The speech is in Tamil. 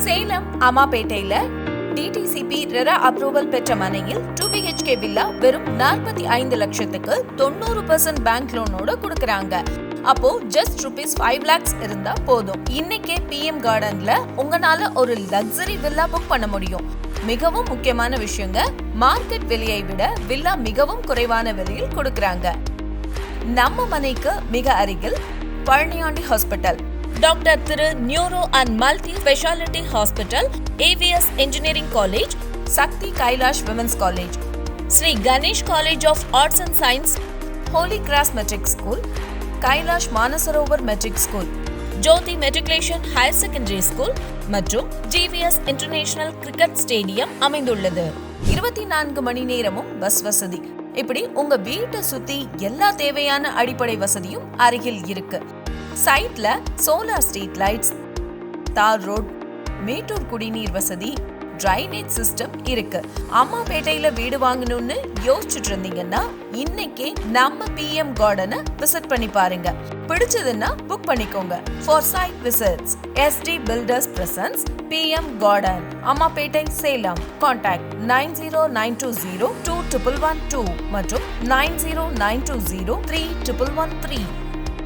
சேலம் அம்மாபேட்டையில டிடிசிபி ரெரா அப்ரூவல் பெற்ற மனையில் 2 BHK வில்லா வெறும் 45 லட்சத்துக்கு 90% பேங்க் லோனோட கொடுக்கறாங்க. அப்போ ஜஸ்ட் ₹5 lakhs இருந்தா போதும். இன்னைக்கே PM கார்டன்ல உங்களால ஒரு லக்ஸரி வில்லா புக் பண்ண முடியும். மிகவும் முக்கியமான விஷயங்க, மார்க்கெட் விலையை விட வில்லா மிகவும் குறைவான விலையில் கொடுக்கறாங்க. நம்ம மனைக்கு மிக அருகில் Palaniyandi hospital, doctor Thiru neuro and multi speciality hospital, AVS engineering college, Sakthi Kailash women's college, Sri Ganesh college of arts and science, holy cross matric school, Kailash Manasarovar matric school, Jothi matriculation higher secondary school மற்றும் GVS இன்டர்நேஷனல் கிரிக்கெட் ஸ்டேடியம் அமைந்துள்ளது. 24 மணி நேரமும் பஸ் வசதி. இப்படி உங்க வீட்டை சுத்தி எல்லா தேவையான அடிப்படை வசதியும் அருகில் இருக்கு. சைட்ல சோலார் ஸ்ட்ரீட் லைட்ஸ், தார் ரோட், மேட்டூர் குடிநீர் வசதி, டிரைனேஜ் சிஸ்டம் இருக்கு. அம்மாபேட்டையில வீடு வாங்கணும்னு யோசிச்சுட்டு இருந்தீங்கன்னா இன்னைக்கே நம்ம PM கார்டனை விசிட் பண்ணி பாருங்க. பிடிச்சதுன்னா புக் பண்ணிக்கோங்க. For site visits SD builders presents PM garden, Ammapettai, Salem. Contact 9092021112 மற்றும் 9092031113.